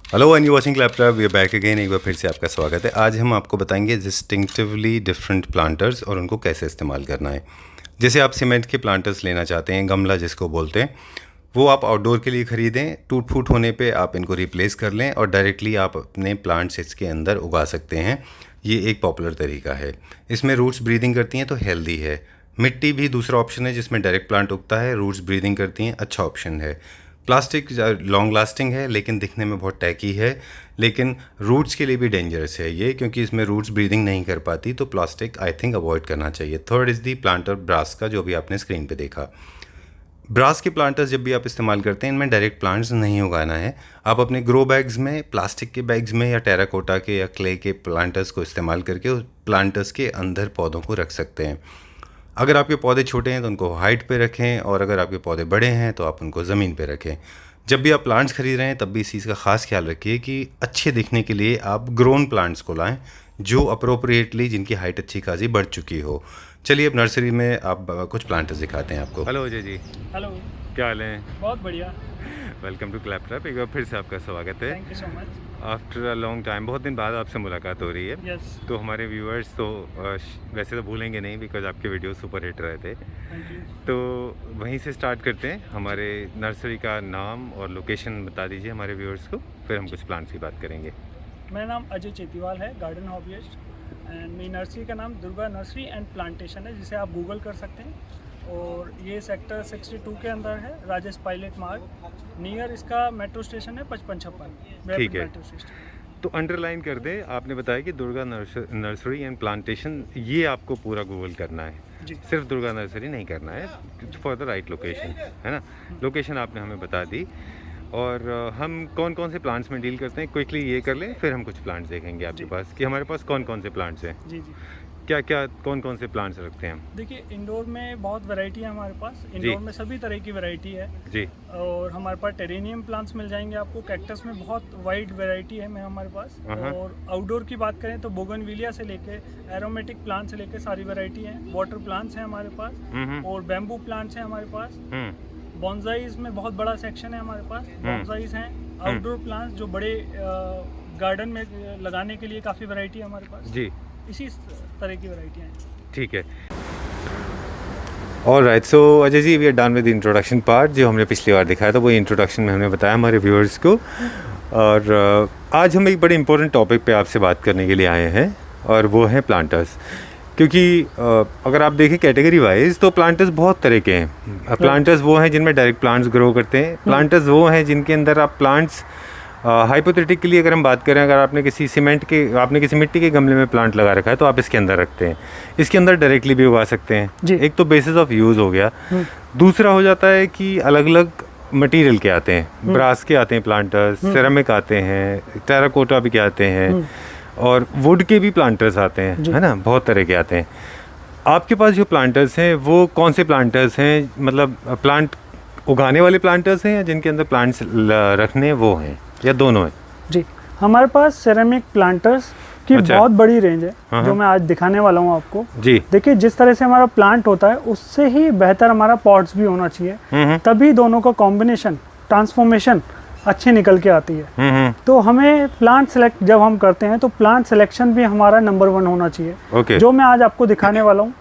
Hello and you watching Claptop, we are back again. एक बार फिर से आपका स्वागत है। आज हम आपको बताएंगे डिस्टिंक्टिवली डिफरेंट प्लांटर्स और उनको कैसे इस्तेमाल करना है। जैसे आप सीमेंट के प्लांटर्स लेना चाहते हैं, गमला जिसको बोलते हैं, वो आप आउटडोर के लिए ख़रीदें। टूट फूट होने पे आप इनको रिप्लेस कर लें और डायरेक्टली आप अपने प्लांट्स इसके अंदर उगा सकते हैं। ये एक पॉपुलर तरीका है। इसमें रूट्स ब्रीदिंग करती हैं तो हेल्दी है। मिट्टी भी दूसरा ऑप्शन है जिसमें डायरेक्ट प्लांट उगता है, रूट्स ब्रीदिंग करती हैं, अच्छा ऑप्शन है। प्लास्टिक लॉन्ग लास्टिंग है लेकिन दिखने में बहुत टैकी है, लेकिन रूट्स के लिए भी डेंजरस है ये, क्योंकि इसमें रूट्स ब्रीदिंग नहीं कर पाती। तो प्लास्टिक आई थिंक अवॉइड करना चाहिए। Third is the planter brass का, जो भी आपने स्क्रीन पे देखा। ब्रास के प्लांटर्स जब भी आप इस्तेमाल करते हैं, इनमें डायरेक्ट प्लांट्स नहीं उगाना है। आप अपने ग्रो बैग्स में, प्लास्टिक के बैग्स में या टेराकोटा के या क्ले के प्लांटर्स को इस्तेमाल करके उस प्लांटर्स के अंदर पौधों को रख सकते हैं। अगर आपके पौधे छोटे हैं तो उनको हाइट पे रखें, और अगर आपके पौधे बड़े हैं तो आप उनको ज़मीन पे रखें। जब भी आप प्लांट्स खरीद रहे हैं तब भी इस चीज़ का ख़ास ख्याल रखिए कि अच्छे दिखने के लिए आप ग्रोन प्लांट्स को लाएं, जो अप्रोप्रिएटली जिनकी हाइट अच्छी खासी बढ़ चुकी हो। चलिए अब नर्सरी में आप कुछ प्लांटर्स दिखाते हैं आपको। हेलो अजय जी। हेलो, क्या हाल है? बहुत बढ़िया। Welcome to Claptop. एक बार फिर से आपका स्वागत है। Thank you so much. After a long time, बहुत दिन बाद आपसे मुलाकात हो रही है। यस, तो हमारे व्यूअर्स तो वैसे तो भूलेंगे नहीं, बिकॉज आपके वीडियो सुपर हिट रहे थे। Thank you. तो वहीं से स्टार्ट करते हैं। हमारे नर्सरी का नाम और लोकेशन बता दीजिए हमारे व्यूअर्स को, फिर हम कुछ प्लांट्स की बात करेंगे। मेरा नाम अजय चेतीवाल है, गार्डन हॉबिस्ट, एंड मेरी नर्सरी का नाम दुर्गा नर्सरी एंड प्लांटेशन है, जिसे आप गूगल कर सकते हैं। और ये सेक्टर 62 के अंदर है, राजेश पायलट मार्ग। नियर इसका मेट्रो स्टेशन है 5556। ठीक है। Metro station. तो अंडरलाइन कर दें, आपने बताया कि दुर्गा नर्सरी एंड प्लांटेशन, ये आपको पूरा गूगल करना है जी। सिर्फ दुर्गा नर्सरी नहीं करना है, फॉर द राइट लोकेशन, है ना। लोकेशन आपने हमें बता दी। और हम कौन कौन से प्लांट्स में डील करते हैं, क्विकली ये कर लें, फिर हम कुछ प्लांट्स देखेंगे आपके पास कि हमारे पास कौन कौन से प्लांट्स हैं। जी जी। क्या क्या कौन कौन से प्लांट्स रखते हैं हम? देखिए, इंडोर में बहुत वैरायटी है हमारे पास। इंडोर में सभी तरह की वैरायटी है जी। और हमारे पास टेरेनियम प्लांट्स मिल जाएंगे आपको। कैक्टस में बहुत वाइड वैरायटी है हमारे पास। और आउटडोर की बात करें तो बोगनविलिया से लेके एरोमेटिक प्लांट से लेके सारी वैरायटी है। वाटर प्लांट्स हैं हमारे पास और बैम्बू प्लांट्स हैं हमारे पास। बॉन्साइज में बहुत बड़ा सेक्शन है हमारे पास। बॉन्साइज हैं। आउटडोर प्लांट्स जो बड़े गार्डन में लगाने के लिए काफ़ी वैरायटी है हमारे पास जी। इसी तरह की वैरायटियाँ हैं। ठीक है। Alright, so Ajay ji, we are done with introduction part. जो हमने पिछली बार दिखाया था वो इंट्रोडक्शन में हमने बताया हमारे व्यूअर्स को। और आज हम एक बड़े इंपॉर्टेंट टॉपिक पे आपसे बात करने के लिए आए हैं, और वो हैं प्लांटर्स। क्योंकि अगर आप देखें कैटेगरी वाइज तो प्लांटर्स बहुत तरह के हैं। प्लांटर्स वो हैं जिनमें डायरेक्ट प्लांट्स ग्रो करते हैं। प्लांटर्स वो हैं जिनके अंदर आप प्लांट्स, हाइपोथेटिकली अगर हम बात करें, अगर आपने किसी मिट्टी के गमले में प्लांट लगा रखा है तो आप इसके अंदर रखते हैं। इसके अंदर डायरेक्टली भी उगा सकते हैं। एक तो बेसिस ऑफ यूज़ हो गया। दूसरा हो जाता है कि अलग अलग मटेरियल के आते हैं। ब्रास के आते हैं प्लांटर्स, सिरेमिक आते हैं, टेराकोटा भी के आते हैं, और वुड के भी प्लांटर्स आते हैं, है ना। बहुत तरह के आते हैं। आपके पास जो प्लांटर्स हैं वो कौन से प्लांटर्स हैं? मतलब प्लांट उगाने वाले प्लांटर्स हैं या जिनके अंदर प्लांट्स रखने वो हैं, या दोनों हैं? जी, हमारे पास सेरेमिक प्लांटर्स की बहुत बड़ी रेंज है, जो मैं आज दिखाने वाला हूँ आपको। जी। देखिए, जिस तरह से हमारा प्लांट होता है उससे ही बेहतर हमारा पॉट्स भी होना चाहिए, तभी दोनों का कॉम्बिनेशन, ट्रांसफॉर्मेशन अच्छी निकल के आती है। तो हमें प्लांट सेलेक्ट जब हम करते हैं तो प्लांट सिलेक्शन भी हमारा नंबर 1 होना चाहिए। जो मैं आज आपको दिखाने वाला हूँ,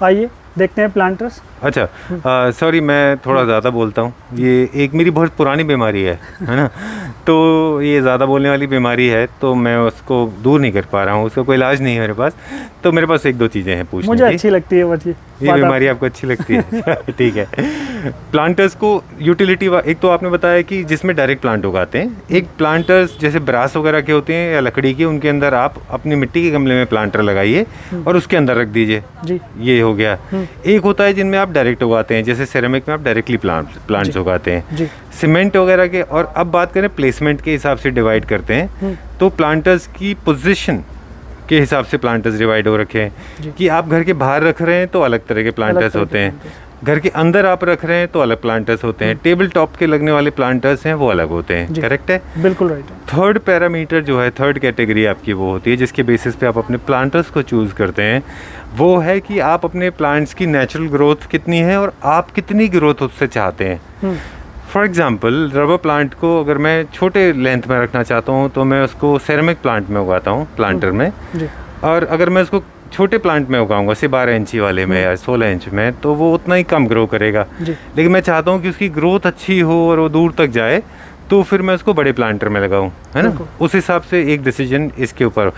आइए देखते हैं प्लांटर्स। अच्छा, सॉरी मैं थोड़ा ज़्यादा बोलता हूँ। ये एक मेरी बहुत पुरानी बीमारी है ना। तो ये ज़्यादा बोलने वाली बीमारी है, तो मैं उसको दूर नहीं कर पा रहा हूँ। उसका कोई इलाज नहीं है मेरे पास। तो मेरे पास एक दो चीज़ें हैं पूछने की। मुझे अच्छी लगती है बच्ची, ये बीमारी आपको अच्छी लगती है? ठीक है। प्लांटर्स को यूटिलिटी, एक तो आपने बताया कि जिसमें डायरेक्ट प्लांट उगाते हैं। एक प्लांटर्स जैसे ब्रास वगैरह के होते हैं या लकड़ी के, उनके अंदर आप अपनी मिट्टी के गमले में प्लांटर लगाइए और उसके अंदर रख दीजिए जी। ये हो गया। एक होता है जिनमें आप डायरेक्ट उगाते हैं, जैसे सिरेमिक में आप डायरेक्टली प्लांट्स उगाते हैं। सीमेंट वगैरह के, और अब बात करें प्लेसमेंट के हिसाब से डिवाइड करते हैं, तो प्लांटर्स की पोजीशन के हिसाब से प्लांटर्स डिवाइड हो रखे हैं कि आप घर के बाहर रख रहे हैं तो अलग तरह के प्लांटर्स होते हैं, घर के अंदर आप रख रहे हैं तो अलग प्लांटर्स होते हैं, टेबल टॉप के लगने वाले प्लांटर्स हैं वो अलग होते हैं। करेक्ट है? बिल्कुल राइट है। थर्ड पैरामीटर जो है, थर्ड कैटेगरी आपकी वो होती है जिसके बेसिस पे आप अपने प्लांटर्स को चूज़ करते हैं। वो है कि आप अपने प्लांट्स की नेचुरल ग्रोथ कितनी है और आप कितनी ग्रोथ उससे चाहते हैं। फॉर एग्जांपल रबर प्लांट को अगर मैं छोटे लेंथ में रखना चाहता हूँ तो मैं उसको सेरेमिक प्लांट में उगाता हूँ, प्लांटर में जी। और अगर मैं उसको छोटे प्लांट में उगाऊंगा से 12 इंची वाले में या 16 इंच में, तो वो उतना ही कम ग्रो करेगा। लेकिन मैं चाहता हूँ कि उसकी ग्रोथ अच्छी हो और वो दूर तक जाए, तो फिर मैं उसको बड़े प्लांटर में लगाऊं, है ना। उस हिसाब से एक डिसीजन इसके ऊपर।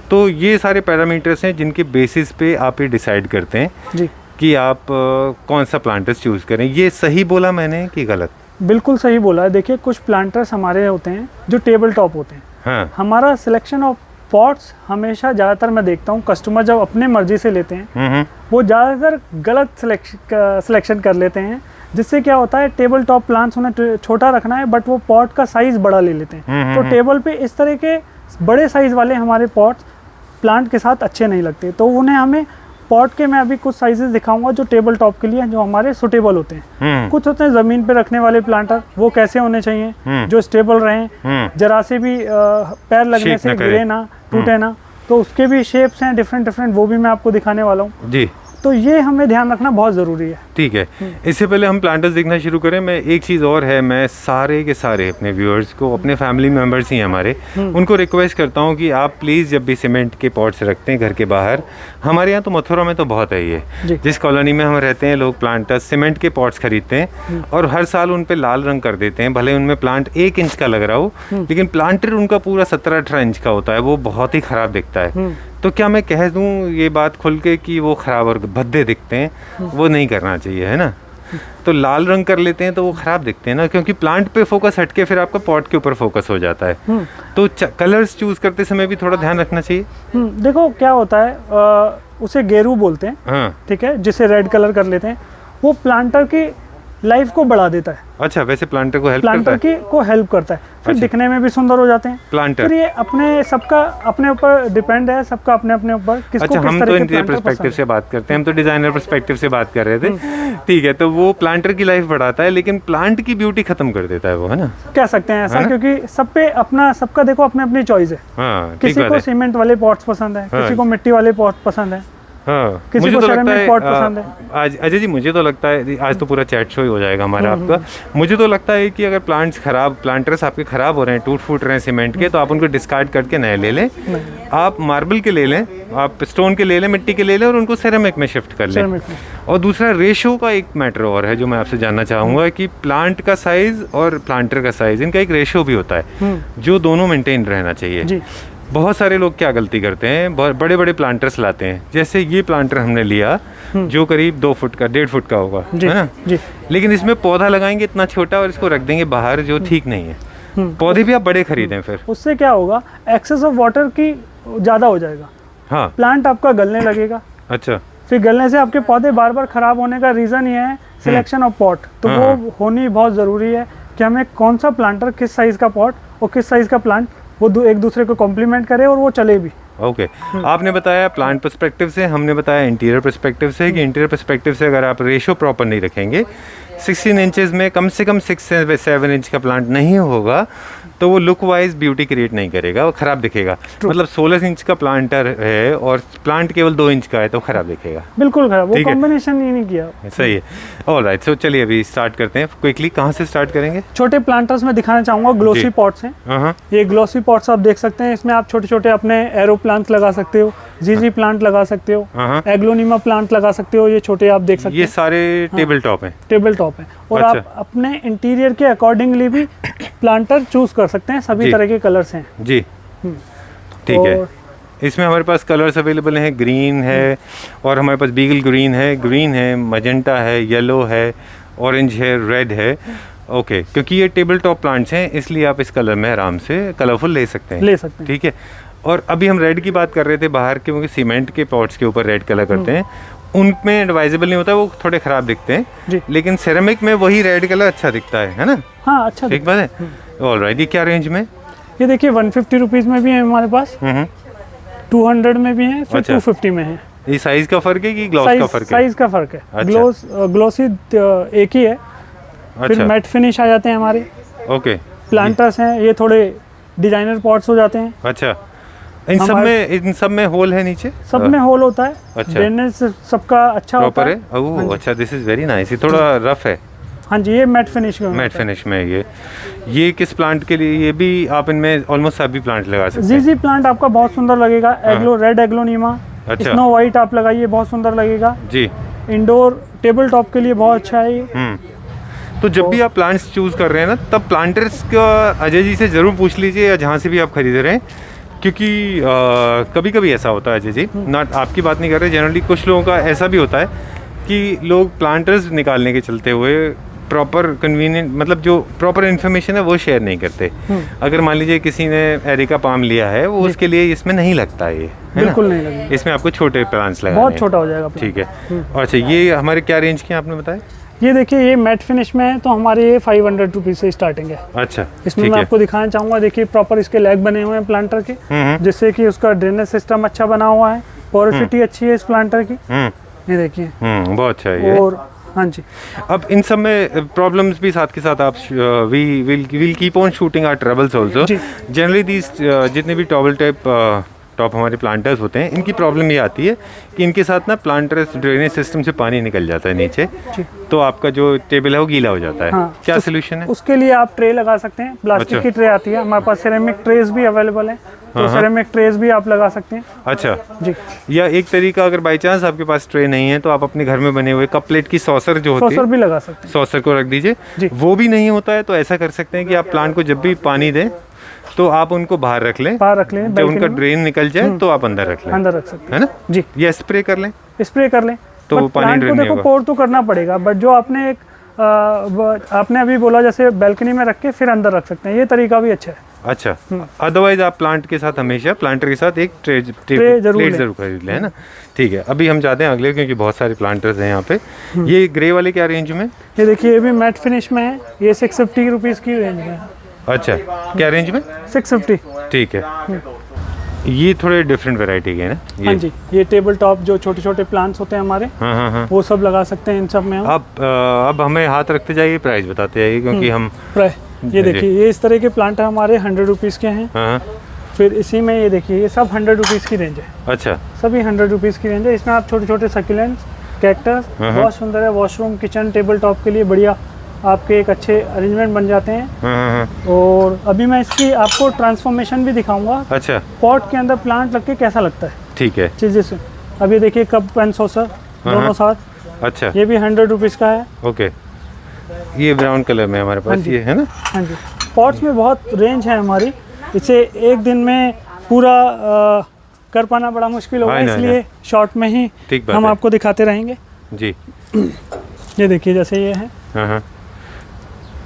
तो ये सारे पैरामीटर्स हैं जिनके बेसिस पे आप ये डिसाइड करते हैं जी कि आप कौन सा प्लांटर्स चूज़ करें। ये सही बोला मैंने कि गलत? बिल्कुल सही बोला है। देखिए कुछ प्लांटर्स हमारे होते हैं जो टेबल टॉप होते हैं। हाँ। हमारा सिलेक्शन ऑफ पॉट्स हमेशा ज़्यादातर मैं देखता हूँ कस्टमर जब अपने मर्जी से लेते हैं वो ज़्यादातर गलत सिलेक्शन कर लेते हैं, जिससे क्या होता है टेबल टॉप प्लांट्स उन्हें छोटा रखना है बट वो पॉट का साइज़ बड़ा ले लेते हैं। तो टेबल पे इस तरह के बड़े साइज़ वाले हमारे पॉट्स प्लांट के साथ अच्छे नहीं लगते, तो उन्हें हमें पॉट के मैं अभी कुछ साइजेस दिखाऊंगा जो टेबल टॉप के लिए जो हमारे सुटेबल होते हैं। कुछ होते हैं ज़मीन पे रखने वाले प्लांटर, वो कैसे होने चाहिए जो स्टेबल रहें, जरा से भी पैर लगने से गिरे ना, टूटे ना, तो उसके भी शेप्स हैं डिफरेंट, वो भी मैं आपको दिखाने वाला हूँ जी। तो ये हमें ध्यान रखना बहुत ज़रूरी है। ठीक है, इससे पहले हम प्लांटर्स देखना शुरू करें, मैं एक चीज़ और है, मैं सारे के सारे अपने व्यूअर्स को, अपने फैमिली मेम्बर्स ही हैं हमारे, उनको रिक्वेस्ट करता हूँ कि आप प्लीज़ जब भी सीमेंट के पॉट्स रखते हैं घर के बाहर, हमारे यहाँ तो मथुरा में तो बहुत है ये, जिस कॉलोनी में हम रहते हैं लोग प्लांटर्स सीमेंट के पॉट्स खरीदते हैं और हर साल उन पर लाल रंग कर देते हैं, भले उनमें प्लांट 1 इंच का लग रहा हो, लेकिन प्लांटर उनका पूरा 17-18 इंच का होता है, वो बहुत ही ख़राब दिखता है। तो क्या मैं कह दूं ये बात खुल के कि वो ख़राब और भद्दे दिखते हैं, वो नहीं करना चाहिए, है ना। तो लाल रंग कर लेते हैं तो वो ख़राब दिखते हैं ना, क्योंकि प्लांट पे फोकस हटके फिर आपका पॉट के ऊपर फोकस हो जाता है। तो कलर्स चूज़ करते समय भी थोड़ा ध्यान रखना चाहिए। देखो क्या होता है, उसे गेरू बोलते हैं, हाँ। ठीक है, जिसे रेड कलर कर लेते हैं, वो प्लांटर की लाइफ को बढ़ा देता है। अच्छा, वैसे प्लांटर को हेल्प करता है, फिर अच्छा। दिखने में भी सुंदर हो जाते हैं प्लांटर। फिर ये अपने सबका अपने ऊपर डिपेंड है, सबका अपने अपने ऊपर किसको अच्छा, किस हम तो इंटीरियर पर्सपेक्टिव से बात करते हैं, हम तो डिजाइनर पर्सपेक्टिव से बात कर रहे थे। ठीक है, तो वो प्लांटर की लाइफ बढ़ाता है लेकिन प्लांट की ब्यूटी खत्म कर देता है वो, है ना, कह सकते हैं ऐसा, क्योंकि सब पे अपना सबका देखो अपनी अपनी चॉइस है। किसी को सीमेंट वाले पॉट्स पसंद है, किसी को मिट्टी वाले पॉट पसंद है। हाँ, मुझे तो लगता है आज अजय जी, मुझे तो लगता है आज तो पूरा चैट शो ही हो जाएगा हमारा आपका। मुझे तो लगता है कि अगर प्लांटर्स आपके ख़राब हो रहे हैं, टूट फूट रहे हैं सीमेंट के, तो आप उनको डिस्कार्ड करके नए ले लें। आप मार्बल के ले लें, आप स्टोन के ले लें, मिट्टी के ले लें और उनको सेरेमिक में शिफ्ट कर लें। और दूसरा रेशो का एक मैटर और है जो मैं आपसे जानना चाहूँगा कि प्लांट का साइज़ और प्लांटर का साइज़, इनका एक रेशो भी होता है जो दोनों मेंटेन रहना चाहिए। बहुत सारे लोग क्या गलती करते हैं, बहुत बड़े बड़े प्लांटर्स लाते हैं, जैसे ये प्लांटर हमने लिया जो करीब 2 फुट का 1.5 फुट का होगा, है ना जी। लेकिन इसमें पौधा लगाएंगे इतना छोटा और इसको रख देंगे बाहर, जो ठीक नहीं है। पौधे भी आप बड़े खरीदें, फिर उससे क्या होगा, एक्सेस ऑफ वाटर की ज़्यादा हो जाएगा। हाँ, प्लांट आपका गलने लगेगा। अच्छा, फिर गलने से आपके पौधे बार बार खराब होने का रीज़न ये है सिलेक्शन ऑफ पॉट। तो वो होनी बहुत ज़रूरी है कि हमें कौन सा प्लांटर, किस साइज़ का पॉट और किस साइज़ का प्लांट, वो एक दूसरे को कॉम्प्लीमेंट करे और वो चले भी। ओके, आपने बताया प्लांट पर्सपेक्टिव से, हमने बताया इंटीरियर पर्सपेक्टिव से कि इंटीरियर पर्सपेक्टिव से अगर आप रेशो प्रॉपर नहीं रखेंगे, 16 इंचेस में कम से कम 6 से 7 इंच का प्लांट नहीं होगा तो वो लुक वाइज ब्यूटी क्रिएट नहीं करेगा, वो ख़राब दिखेगा। मतलब 16 इंच का प्लांटर है और प्लांट केवल 2 इंच का है तो ख़राब दिखेगा, बिल्कुल ख़राब, वो कॉम्बिनेशन ही नहीं किया। सही है, ऑलराइट। सो चलिए अभी स्टार्ट करते हैं क्विकली। कहाँ से स्टार्ट करेंगे? छोटे प्लांटर्स में दिखाना चाहूँगा, ग्लोसी पॉट्स हैं। ये ग्लोसी पॉट्स आप देख सकते हैं, इसमें आप छोटे छोटे अपने एरो प्लांट लगा सकते हो, जीजी प्लांट लगा सकते हो, एग्लोनिमा प्लांट लगा सकते हो, ये छोटे आप देख सकते हैं। ये सारे टेबल टॉप हैं, टेबल टॉप हैं। और अच्छा। आप अपने इंटीरियर के अकॉर्डिंगली भी प्लांटर चूज कर सकते हैं, सभी तरह के कलर्स हैं जी। ठीक है, इसमें हमारे पास कलर्स अवेलेबल हैं, ग्रीन है और हमारे पास बीगल ग्रीन है, मजेंटा है, येलो है, ऑरेंज है, रेड है। ओके, क्योंकि ये टेबल टॉप प्लांट्स हैं इसलिए आप इस कलर में आराम से कलरफुल ले सकते हैं। ठीक है, और अभी हम रेड की बात कर रहे थे बाहर के, क्योंकि सीमेंट के पॉट्स के ऊपर रेड कलर करते हैं, उनमें एडवाइजेबल नहीं होता, वो थोड़े ख़राब दिखते हैं, लेकिन सेरेमिक में वही रेड कलर अच्छा दिखता है ना। हाँ, अच्छा, ठीक बात है। ऑलराइट, ये क्या रेंज में? ये देखिए 150 रुपीज़ में भी है हमारे पास, 200 में भी है, फिर 250 में है। ये साइज का फ़र्क है कि ग्लॉस का फ़र्क है? साइज का फ़र्क है। अच्छा। ग्लॉसी एक ही है। अच्छा। फिर मैट फिनिश आ जाते हैं हमारे। ओके, प्लांटर्स हैं, ये थोड़े डिजाइनर पॉट्स हो जाते हैं। अच्छा, इन सब में होल है नीचे? सब में होल होता है। अच्छा, ड्रेनेज सबका अच्छा होता है। ओह अच्छा, दिस इज वेरी नाइस। ये थोड़ा रफ है। हाँ जी, ये मैट फिनिश में, मैट फिनिश में है ये किस प्लांट के लिए? ये भी आप इनमें ऑलमोस्ट सभी प्लांट लगा सकते हैं। जी प्लांट आपका बहुत सुंदर लगेगा। एग्लो रेड एग्लोनीमा, अच्छा। स्नो वाइट आप लगाइए, बहुत सुंदर लगेगा जी। इंडोर टेबल टॉप के लिए बहुत अच्छा है ये। तो जब भी आप प्लांट्स चूज़ कर रहे हैं ना, तब प्लांटर्स का अजय जी से ज़रूर पूछ लीजिए, या जहाँ से भी आप खरीद रहे हैं, क्योंकि कभी कभी ऐसा होता है अजय जी, ना आपकी बात नहीं कर रहे, जनरली कुछ लोगों का ऐसा भी होता है कि लोग प्लांटर्स निकालने के चलते हुए प्रॉपर कन्वीनियंट, मतलब जो प्रॉपर इन्फॉर्मेशन है वो शेयर नहीं करते। अगर मान लीजिए किसी ने एरिका पाम लिया है, वो उसके लिए इसमें नहीं लगता है, ये है बिल्कुल ना? नहीं लगेगा, इसमें आपको छोटे प्लांट्स लगाने बहुत छोटा हो जाएगा plant। ठीक है। अच्छा, ये हमारे क्या रेंज के आपने बताया? ये देखिए, ये मैट फिनिश में है, तो हमारे ये 500 रुपीज से स्टार्टिंग है। अच्छा, इसमें मैं आपको दिखाना चाहूंगा, देखिए प्रॉपर इसके लेग बने हुए हैं प्लांटर के, जिससे कि उसका ड्रेनेज सिस्टम अच्छा बना हुआ है, पोरोसिटी अच्छी है इस प्लांटर की। ये देखिए, बहुत अच्छा है ये। और हाँ जी, अब इन सब में प्रॉब्लम्स भी साथ के साथ आप we will keep on shooting our troubles also. Generally these जितने भी टॉप हमारे प्लांटर्स होते हैं, इनकी प्रॉब्लम ये आती है कि इनके साथ ना प्लांटर्स ड्रेनेज सिस्टम से पानी निकल जाता है नीचे, तो आपका जो टेबल है वो गीला हो जाता है। हाँ, क्या सोल्यूशन है? उसके लिए आप ट्रे लगा सकते हैं, प्लास्टिक की ट्रे आती है हमारे पास, सिरेमिक ट्रेस भी अवेलेबल है, तो सिरेमिक ट्रेस भी आप लगा सकते हैं। अच्छा जी। या एक तरीका, अगर बाई चांस आपके पास ट्रे नहीं है, तो आप अपने घर में बने हुए कप प्लेट की सॉसर जो होती है, सॉसर भी लगा सकते हैं, सॉसर को रख दीजिए। वो भी नहीं होता है तो ऐसा कर सकते हैं कि आप प्लांट को जब भी पानी दें तो आप उनको बाहर रख लें, जब उनका ड्रेन निकल जाए तो आप अंदर रख लें, अंदर रख सकते हैं ना जी। या स्प्रे कर लें तो पानी ड्रेन देखो पोर तो करना पड़ेगा, बट जो आपने आपने अभी बोला जैसे बैल्कनी में रख के फिर अंदर रख सकते हैं, ये तरीका भी अच्छा है। अच्छा, अदरवाइज आप प्लांट के साथ हमेशा प्लांटर के साथ एक ट्रे जरूर खरीद लें, है ना? ठीक है, अभी हम जाते हैं अगले, क्योंकि बहुत सारे प्लांटर्स हैं यहाँ पे। ये ग्रे वाले क्या रेंज में? ये देखिए, ये भी मैट फिनिश में है, ये 650 रुपीज़ की रेंज में है। अच्छा, क्या रेंज में? 650। ठीक है। ये थोड़े डिफरेंट वैरायटी के हैं ना? हाँ जी, ये टेबल टॉप जो छोटे छोटे प्लांट्स होते हैं हमारे, हाँ, वो सब लगा सकते हैं इन सब में। अब हमें हाथ रखते जाइए, प्राइस बताते जाइए, क्योंकि हम ये देखिए, ये इस तरह के प्लांट हमारे 100 रुपीज़ के हैं। फिर इसी में ये देखिए, ये सब 100 रुपीज़ की रेंज है। अच्छा, सभी 100 रुपीज़ की रेंज है। इसमें आप छोटे छोटे सक्यूलेंट्स, कैक्टस, बहुत सुंदर है, वॉशरूम, किचन, टेबल टॉप के लिए बढ़िया आपके एक अच्छे अरेंजमेंट बन जाते हैं। और अभी मैं इसकी आपको ट्रांसफॉर्मेशन भी दिखाऊंगा। अच्छा, पॉट के अंदर प्लांट रख के कैसा लगता है। ठीक है, चीज़ें से अभी देखिए, कप एंड सॉसर दोनों साथ। अच्छा, ये भी 100 रुपीज़ का है। ओके, ये ब्राउन कलर में हमारे पास ये है ना? हाँ जी, पॉट्स में बहुत रेंज है हमारी, इसे एक दिन में पूरा कर पाना बड़ा मुश्किल होगा, इसलिए शॉर्ट में ही हम आपको दिखाते रहेंगे जी। ये देखिए, जैसे ये है,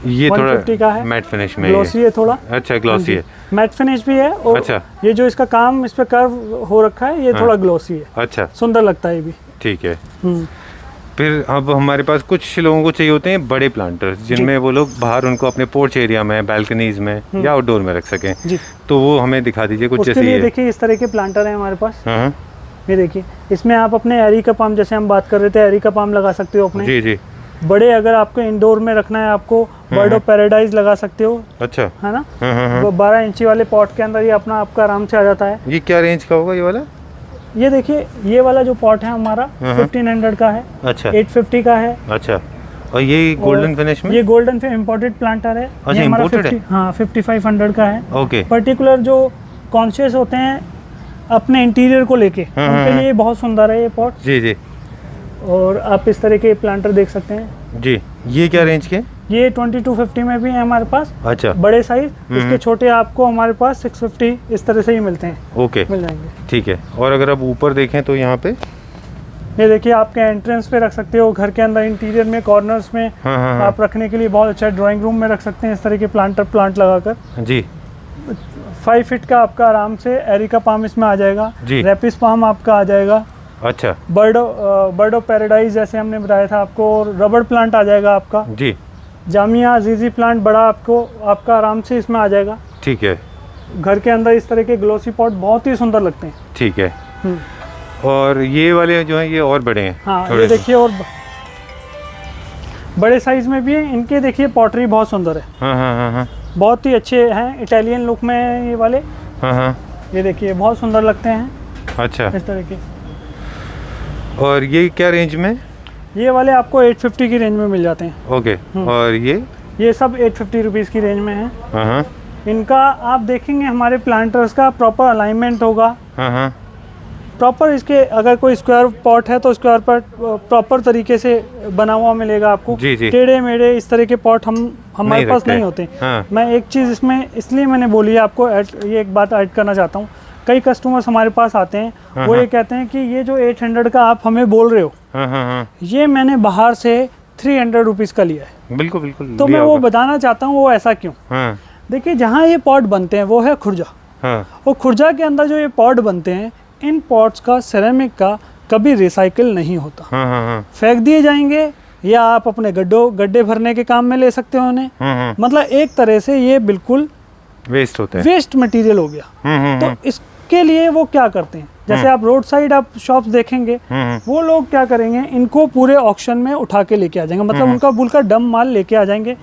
ये थोड़ा का है, मैट फिनिश में ग्लॉसी है थोड़ा। अच्छा, ग्लॉसी है, मैट फिनिश भी है। और अच्छा, ये जो इसका काम इस पे कर्व हो रखा है, ये थोड़ा ग्लॉसी है। अच्छा, सुंदर लगता है ये भी। ठीक है। फिर अब हमारे पास कुछ लोगों को चाहिए होते हैं बड़े प्लांटर्स, जिनमें वो लोग बाहर उनको अपने पोर्च एरिया में, बैल्कनीज में या आउटडोर में रख सकें जी। तो वो हमें दिखा दीजिए कुछ। जैसे ये देखिए, इस तरह के प्लांटर हैं हमारे पास। ये देखिए, इसमें आप अपने एरिका पाम, जैसे हम बात कर रहे थे, एरिका पाम लगा सकते हो अपने। जी जी। बड़े अगर आपको इंडोर में रखना है, आपको बर्ड ऑफ पैराडाइज लगा सकते हो। अच्छा, है ना? 12 इंची वाले पॉट के अंदर ये अपना आपका आराम से आ जाता है। ये क्या रेंज का होगा ये वाला? ये देखिए, ये वाला जो पॉट है हमारा 1500 का है। अच्छा, 850 का है। अच्छा, और ये गोल्डन फिनिश में? ये गोल्डन फिनिश इम्पोर्टेड प्लांटर है। अच्छा, ये हमारा 5500 का है। ओके, पर्टिकुलर जो कॉन्शियस होते हैं अपने इंटीरियर को लेके, उनके लिए बहुत सुंदर है ये पॉट। जी जी। और आप इस तरह के प्लांटर देख सकते हैं जी। ये क्या रेंज के? ये 2250 में भी है हमारे पास। अच्छा, बड़े साइज। इसके छोटे आपको हमारे पास 650 इस तरह से ही मिलते हैं। ओके, मिल जाएंगे। ठीक है। और अगर आप ऊपर देखें तो यहाँ पे ये देखिए, आपके एंट्रेंस पे रख सकते हो, घर के अंदर इंटीरियर में कॉर्नर्स में आप रखने के लिए बहुत अच्छा, ड्राइंग रूम में रख सकते हैं इस तरह के प्लांट लगाकर जी। 5 फीट का आपका आराम से एरिका पाम इसमें आ जाएगा, रैपिस पाम आपका आ जाएगा। अच्छा, बर्ड ऑफ पैराडाइज जैसे हमने बताया था आपको, और रबड़ प्लांट आ जाएगा आपका जी। जामिया जीजी प्लांट बड़ा आपका आराम से इसमें आ जाएगा। ठीक है। घर के अंदर इस तरह के ग्लोसी पॉट बहुत ही सुंदर लगते हैं। ठीक है। और ये वाले जो हैं ये और बड़े हैं। हाँ, ये देखिए, और बड़े साइज में भी है इनके। देखिए, पॉटरी बहुत सुंदर है। हाँ, बहुत ही अच्छे हैं, इटालियन लुक में है ये वाले। हाँ, ये देखिए, बहुत सुंदर लगते हैं। अच्छा, इस तरह के। और ये क्या रेंज में? ये वाले आपको 850 की रेंज में मिल जाते हैं। ओके। और ये सब 850 रुपीज़ की रेंज में है। हाँ। इनका आप देखेंगे हमारे प्लांटर्स का प्रॉपर अलाइनमेंट होगा। हाँ। प्रॉपर इसके अगर कोई स्क्वायर पॉट है तो स्क्वायर पॉट प्रॉपर तरीके से बना हुआ मिलेगा आपको। जी जी। टेढ़े मेढ़े इस तरह के पॉट हमारे पास नहीं होते। हाँ। मैं एक चीज़ इसमें इसलिए मैंने बोली है आपको, ये एक बात ऐड करना चाहता हूँ। कई कस्टमर्स हमारे पास आते हैं, वो ये कहते हैं कि ये जो 800 का आप हमें बोल रहे हो, ये मैंने बाहर से 300 रुपीज़ का लिया है। बिल्कुल बिल्कुल। तो मैं वो बताना चाहता हूँ वो ऐसा क्यों। देखिए, जहाँ ये पॉट बनते हैं वो है खुर्जा। और खुर्जा के अंदर जो ये पॉट बनते हैं, इन पॉट्स का सिरेमिक का कभी रिसाइकिल नहीं होता। फेंक दिए जाएंगे या आप अपने गड्ढे भरने के काम में ले सकते हो उन्हें। मतलब एक तरह से ये बिल्कुल वेस्ट होते हैं, वेस्ट मटेरियल हो गया। तो इसके लिए वो क्या करते हैं, जैसे आप रोड साइड आप शॉप्स देखेंगे, वो लोग क्या करेंगे, इनको पूरे ऑक्शन में उठा के लेके आ जाएंगे। मतलब उनका बुल का डम माल लेके आ जाएंगे,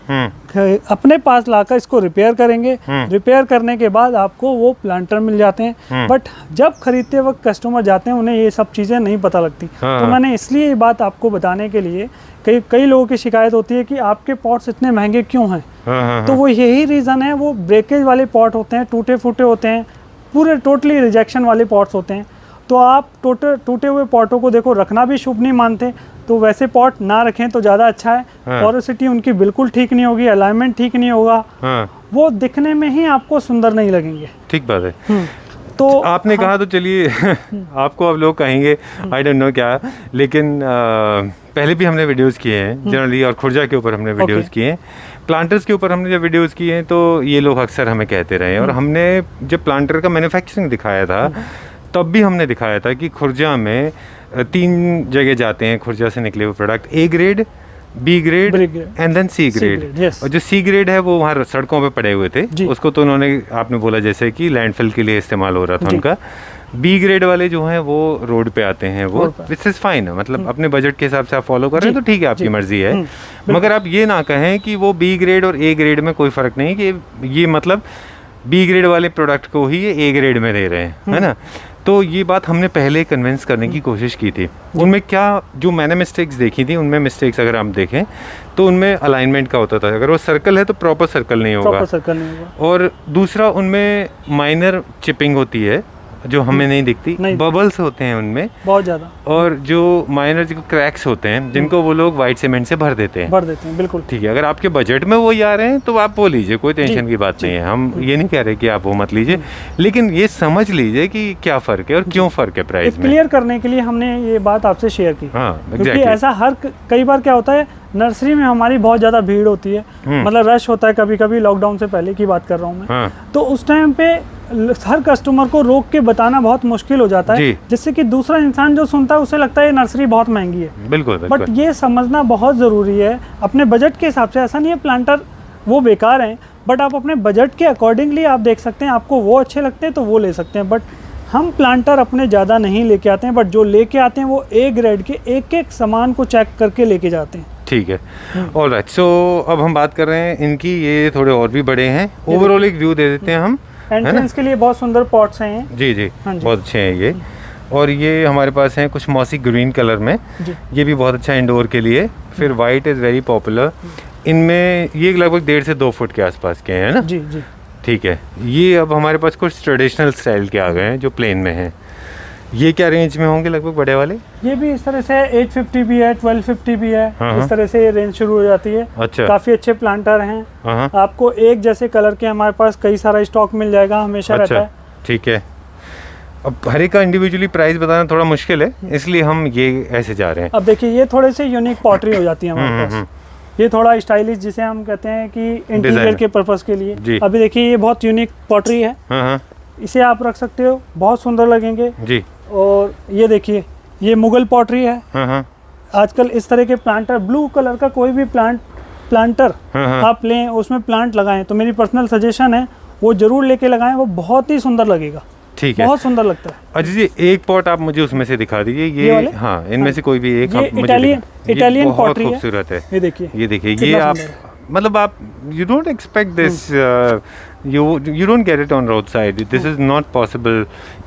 अपने पास लाकर इसको रिपेयर करेंगे। रिपेयर करने के बाद आपको वो प्लांटर मिल जाते हैं। बट जब खरीदते वक्त कस्टमर जाते हैं, उन्हें ये सब चीज़ें नहीं पता लगती। तो मैंने इसलिए ये बात आपको बताने के लिए, कई लोगों की शिकायत होती है कि आपके पॉट्स इतने महंगे क्यों हैं। तो वो यही रीज़न है, वो ब्रेकेज वाले पॉट होते हैं, टूटे फूटे होते हैं, पूरे टोटली रिजेक्शन वाले पॉट्स होते हैं। तो आप टूटे हुए पॉटों को देखो रखना भी शुभ नहीं मानते, तो वैसे पॉट ना रखें तो ज़्यादा अच्छा है। पोरोसिटी उनकी बिल्कुल ठीक नहीं होगी, अलाइनमेंट ठीक नहीं होगा, वो दिखने में ही आपको सुंदर नहीं लगेंगे। ठीक बात है। तो आपने कहा तो चलिए आपको अब लोग कहेंगे आई डोंट नो क्या, लेकिन पहले भी हमने वीडियोस किए हैं जनरली, और खुर्जा के ऊपर हमने वीडियोस किए हैं, प्लांटर्स के ऊपर हमने जब वीडियोस किए हैं तो ये लोग अक्सर हमें कहते रहे हैं। और हमने जब प्लांटर का मैन्युफैक्चरिंग दिखाया था तब भी हमने दिखाया था कि खुर्जा में 3 जगह जाते हैं खुर्जा से निकले हुए product, A grade, B grade and then C grade. और जो सी ग्रेड है वो वहाँ सड़कों पे पड़े हुए थे, उसको तो उन्होंने, आपने बोला जैसे कि लैंडफिल के लिए इस्तेमाल हो रहा था उनका। बी ग्रेड वाले जो हैं वो रोड पे आते हैं, वो दिस इज फाइन, मतलब अपने बजट के हिसाब से आप फॉलो कर रहे हैं तो ठीक है, आपकी मर्जी है। मगर आप ये ना कहें कि वो बी ग्रेड और ए ग्रेड में कोई फ़र्क नहीं, कि ये मतलब बी ग्रेड वाले प्रोडक्ट को ही ये ए ग्रेड में दे रहे हैं, है ना। तो ये बात हमने पहले कन्विंस करने की कोशिश की थी। उनमें क्या, जो मैंने मिस्टेक्स देखी थी, उनमें मिस्टेक्स अगर आप देखें तो उनमें अलाइनमेंट का होता था। अगर वो सर्कल है तो प्रॉपर सर्कल नहीं होगा। और दूसरा, उनमें माइनर चिपिंग होती है जो हमें नहीं दिखती, बबल्स होते हैं उनमें बहुत ज़्यादा, और जो माइनर जो क्रैक्स होते हैं जिनको वो लोग वाइट सीमेंट से भर देते हैं। बिल्कुल ठीक है। अगर आपके बजट में वो आ रहे हैं तो आप वो लीजिए, कोई टेंशन की बात नहीं है। हम ये नहीं कह रहे कि आप वो मत लीजिए, लेकिन ये समझ लीजिए कि क्या फ़र्क है और क्यों फ़र्क है प्राइस में। क्लियर करने के लिए हमने ये बात आपसे शेयर की। हाँ, क्योंकि ऐसा कई बार क्या होता है, नर्सरी में हमारी बहुत ज़्यादा भीड़ होती है, मतलब रश होता है, कभी कभी लॉकडाउन से पहले की बात कर रहा हूँ मैं। तो उस टाइम पे हर कस्टमर को रोक के बताना बहुत मुश्किल हो जाता है, जिससे कि दूसरा इंसान जो सुनता है उसे लगता है ये नर्सरी बहुत महंगी है। बिल्कुल। बट ये समझना बहुत ज़रूरी है अपने बजट के हिसाब से। ऐसा नहीं है प्लांटर वो बेकार हैं, बट आप अपने बजट के अकॉर्डिंगली आप देख सकते हैं, आपको वो अच्छे लगते हैं तो वो ले सकते हैं। बट हम प्लांटर अपने ज़्यादा नहीं लेके आते हैं, बट जो लेके आते हैं वो ए ग्रेड के एक सामान को चेक करके लेके जाते हैं। ठीक है, ऑलराइट। सो अब हम बात कर रहे हैं इनकी, ये थोड़े और भी बड़े हैं। ओवरऑल एक व्यू दे देते हैं हम। एंट्रेंस के लिए बहुत सुंदर पॉट्स हैं जी जी, बहुत अच्छे हैं ये। और ये हमारे पास हैं कुछ मॉसी ग्रीन कलर में, ये भी बहुत अच्छा इंडोर के लिए। फिर वाइट इज़ वेरी पॉपुलर। इनमें ये लगभग 1.5 से 2 फुट के आसपास के हैं ना जी जी। ठीक है, ये अब हमारे पास कुछ ट्रेडिशनल स्टाइल के आ गए हैं जो प्लेन में हैं। ये क्या रेंज में होंगे लगभग बड़े वाले? ये भी इस तरह से 850 भी है, 1250 भी है, इस तरह से ये रेंज शुरू हो जाती है। अच्छा, काफी अच्छे प्लांटर हैं। आपको एक जैसे कलर के हमारे पास कई सारा स्टॉक मिल जाएगा, हमेशा रहता है। ठीक है, अब हर एक का इंडिविजुअली प्राइस बताना थोड़ा मुश्किल है, इसलिए हम ये ऐसे जा रहे हैं। अब देखिए, ये थोड़े से यूनिक पॉटरी हो जाती है हमारे पास। ये थोड़ा स्टाइलिश, जिसे हम कहते हैं कि इंटीरियर के पर्पस के लिए। अभी देखिए, ये बहुत यूनिक पॉटरी है, इसे आप रख सकते हो, बहुत सुंदर लगेंगे जी। और ये देखिए, ये मुगल पॉटरी है। आजकल इस तरह के प्लांटर, ब्लू कलर का कोई भी प्लांटर आप लें, उसमें प्लांट लगाएं, तो मेरी पर्सनल सजेशन है वो जरूर लेके लगाएं, वो बहुत ही सुंदर लगेगा। ठीक है, बहुत सुंदर लगता है। अच्छा जी, एक पॉट आप मुझे उसमें से दिखा दीजिए। ये हाँ, इनमें से कोई भी एक। इटालियन पॉटरी है, खूबसूरत है। ये देखिए, ये आप मतलब आप you don't expect this, you don't get it on roadside. This is not possible.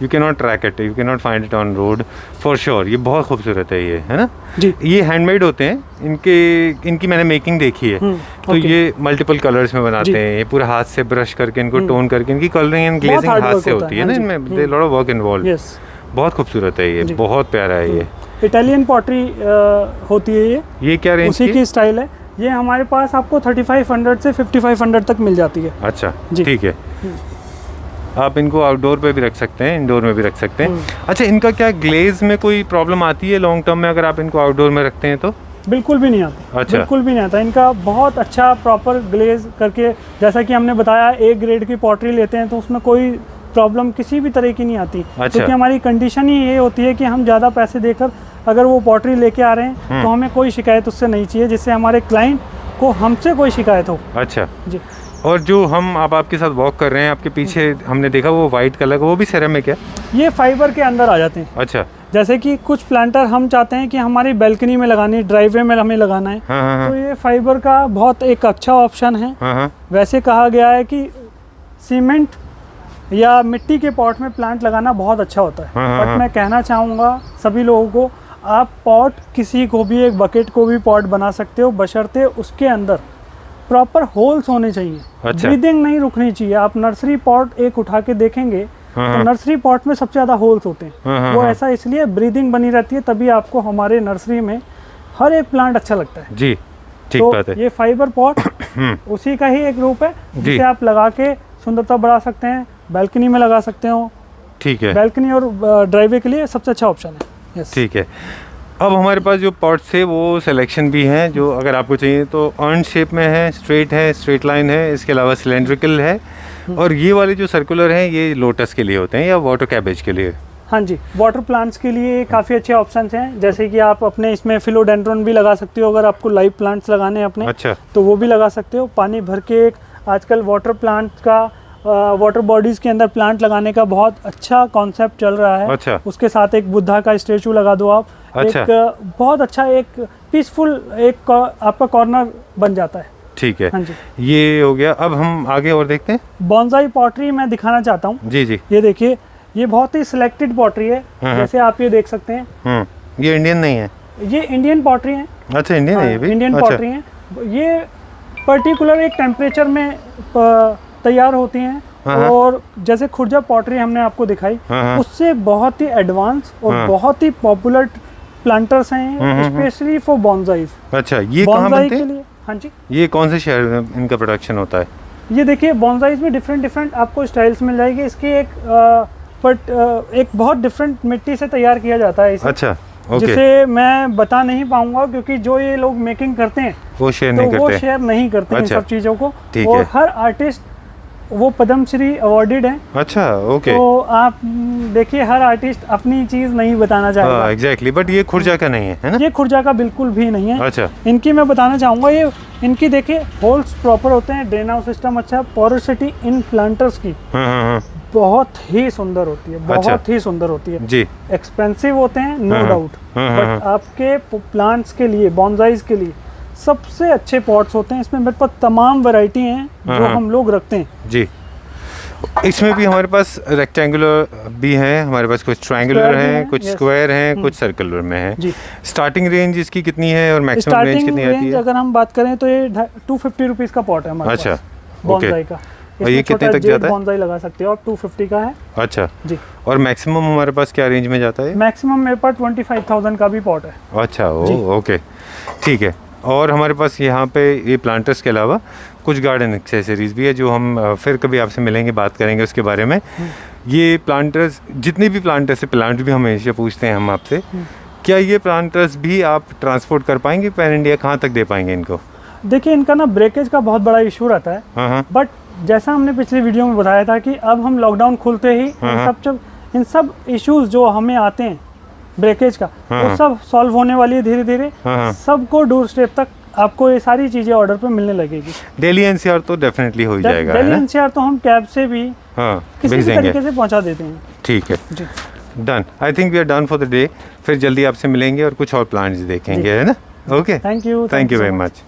You cannot track it. You cannot find it on road for sure. ये बहुत खूबसूरत है ये, है ना जी। ये हैंडमेड होते हैं, इनकी मैंने मेकिंग देखी है। तो ये मल्टीपल कलर्स में बनाते हैं, ये पूरा हाथ से ब्रश करके इनको टोन करके, इनकी कलरिंग एंड ग्लेजिंग हाथ से होती है ना, इनमें दे लॉट ऑफ वर्क इन्वॉल्व। बहुत खूबसूरत है ये, बहुत प्यारा है ये। इटालियन पॉटरी होती है ये क्या रेंज उसी की स्टाइल है। ये हमारे पास आपको 3500 से 5500 तक मिल जाती है। अच्छा ठीक है। आप इनको आउटडोर पे भी रख सकते हैं, इंडोर में भी रख सकते हैं। अच्छा, इनका क्या ग्लेज में कोई प्रॉब्लम आती है लॉन्ग टर्म में अगर आप इनको आउटडोर में रखते हैं तो? बिल्कुल भी नहीं आता। अच्छा, बिल्कुल भी नहीं आता। इनका बहुत अच्छा प्रॉपर ग्लेज करके, जैसा कि हमने बताया A ग्रेड की पॉटरी लेते हैं तो उसमें कोई प्रॉब्लम किसी भी तरह की नहीं आती। अच्छा। क्योंकि हमारी कंडीशन ही ये होती है कि हम ज़्यादा पैसे देकर अगर वो पॉटरी लेके आ रहे हैं तो हमें कोई शिकायत उससे नहीं चाहिए, जिससे हमारे क्लाइंट को हमसे कोई शिकायत हो। अच्छा जी। और जो हम आपके साथ वॉक कर रहे हैं, आपके पीछे हमने देखा वो वाइट कलर का, वो भी सेरेमिक है? ये फाइबर के अंदर आ जाते हैं। अच्छा। जैसे कि कुछ प्लांटर हम चाहते हैं कि हमारी बैल्कनी में लगानी, ड्राइववे में हमें लगाना है, तो ये फाइबर का बहुत एक अच्छा ऑप्शन है। वैसे कहा गया है कि सीमेंट या मिट्टी के पॉट में प्लांट लगाना बहुत अच्छा होता है, बट मैं कहना चाहूँगा सभी लोगों को, आप पॉट किसी को भी, एक बकेट को भी पॉट बना सकते हो, बशर्ते उसके अंदर प्रॉपर होल्स होने चाहिए। अच्छा। ब्रीदिंग नहीं रुकनी चाहिए। आप नर्सरी पॉट एक उठा के देखेंगे तो नर्सरी पॉट में सबसे ज़्यादा होल्स होते हैं। वो ऐसा इसलिए ब्रीदिंग बनी रहती है, तभी आपको हमारे नर्सरी में हर एक प्लांट अच्छा लगता है। जी, ठीक तो बात है। ये फाइबर पॉट उसी का ही एक रूप है, जिसे आप लगा के सुंदरता बढ़ा सकते हैं, बैल्कनी में लगा सकते हो। ठीक है। बैल्कनी और ड्राइववे के लिए सबसे अच्छा ऑप्शन है। ठीक है। अब हमारे पास जो पॉट्स है वो सिलेक्शन भी हैं, जो अगर आपको चाहिए तो अर्न शेप में है, स्ट्रेट लाइन है, इसके अलावा सिलेंड्रिकल है, और ये वाले जो सर्कुलर हैं ये लोटस के लिए होते हैं या वाटर कैबेज के लिए? हाँ जी, वाटर प्लांट्स के लिए काफ़ी अच्छे ऑप्शंस हैं। जैसे कि आप अपने इसमें फिलोडेंड्रॉन भी लगा सकते हो, अगर आपको लाइव प्लांट्स लगाने हैं अपने। अच्छा। तो वो भी लगा सकते हो। पानी भर के एक आजकल वाटर प्लांट का, वाटर बॉडीज़ के अंदर प्लांट लगाने का बहुत अच्छा कॉन्सेप्ट चल रहा है। अच्छा। उसके साथ एक बुद्धा का स्टेचू लगा दो आप। अच्छा। एक बहुत अच्छा, एक पीसफुल एक आपका कॉर्नर बन जाता है। ठीक है। हाँ जी, ये हो गया। अब हम आगे और देखते हैं। बॉन्साई पॉटरी मैं दिखाना चाहता हूँ। जी जी। ये देखिए, ये बहुत ही सिलेक्टेड पॉटरी है। जैसे आप ये देख सकते हैं। ये इंडियन नहीं है? ये इंडियन पॉटरी है। अच्छा, इंडियन है ये भी? इंडियन पॉटरी है। ये पर्टिकुलर एक टेम्परेचर में तैयार होती हैं, और जैसे खुर्जा पॉटरी हमने आपको दिखाई, उससे बहुत ही एडवांस और बहुत ही पॉपुलर प्लांटर्स हैं, स्पेशली फॉर बॉन्साइज। अच्छा, ये कहाँ बनते हैं? हाँ जी। ये कौन से शहर में इनका प्रोडक्शन होता है? ये देखिए, बॉन्साइज में डिफरेंट आपको स्टाइल्स मिल जाएगी। इसकी एक बहुत डिफरेंट मिट्टी से तैयार किया जाता है इसे। अच्छा, ओके। जिसे मैं बता नहीं पाऊंगा, क्योंकि जो ये लोग मेकिंग करते हैं वो शेयर नहीं करते। वो शेयर नहीं करते इन सब चीज़ों को। ठीक और है। हर आर्टिस्ट वो पद्मश्री अवार्डेड हैं। अच्छा, ओके। तो आप देखिए, हर आर्टिस्ट अपनी चीज़ नहीं बताना चाहेगा। एग्जैक्टली, बट ये खुर्जा का नहीं है ना? ये खुर्जा का बिल्कुल भी नहीं है। अच्छा। इनकी मैं बताना चाहूँगा, ये इनकी देखिए होल्स प्रॉपर होते हैं, ड्रेन आउट सिस्टम अच्छा, पोरोसिटी इन प्लांटर्स की बहुत ही सुंदर होती है। बहुत ही सुंदर होती है जी। एक्सपेंसिव होते हैं, नो डाउट, बट आपके प्लांट्स के लिए, बॉन्साइज के लिए सबसे अच्छे पॉट्स होते हैं। इसमें मेरे पास तमाम वैरायटी हैं जो हम लोग रखते हैं। जी। इसमें भी हमारे पास रेक्टेंगुलर भी हैं, हमारे पास कुछ ट्रायंगुलर हैं, कुछ स्क्वायर हैं, कुछ सर्कुलर में हैं। स्टार्टिंग रेंज इसकी कितनी है और मैक्सिमम रेंज कितनी आती है? अगर हम बात करें तो ये 250 रुपीज़ का पॉट है हमारे पास। अच्छा, बॉन्साई का। और ये कितने तक जाता है? बॉन्साई लगा सकते हो आप, 250 का है। अच्छा जी। और मैक्सिमम हमारे पास क्या रेंज में जाता है? मैक्सिमम मेरे पास 25,000 का भी पॉट है। अच्छा, ओके, ठीक है। और हमारे पास यहाँ पे ये प्लांटर्स के अलावा कुछ गार्डन एक्सेसरीज भी है, जो हम फिर कभी आपसे मिलेंगे, बात करेंगे उसके बारे में। ये प्लांटर्स, जितने भी प्लांटर्स से प्लांट भी हमेशा पूछते हैं हम आपसे, क्या ये प्लांटर्स भी आप ट्रांसपोर्ट कर पाएंगे पैन इंडिया? कहाँ तक दे पाएंगे इनको? देखिए, इनका ना ब्रेकेज का बहुत बड़ा इशू रहता है, बट जैसा हमने पिछली वीडियो में बताया था कि अब हम लॉकडाउन खुलते ही इन सब इश्यूज जो हमें आते हैं ब्रेकेज का, वो सब सॉल्व होने वाली है धीरे धीरे। सबको डोर स्टेप तक आपको ये सारी चीजें ऑर्डर पे मिलने लगेगी। दिल्ली एनसीआर तो डेफिनेटली हो जाएगा। दिल्ली एनसीआर तो हम कैब से भी किसी भी तरीके से पहुंचा देते हैं। ठीक है जी, done. I think we are done for the day. फिर जल्दी आपसे मिलेंगे और कुछ और प्लांट्स देखेंगे, है ना? Okay, thank you very much.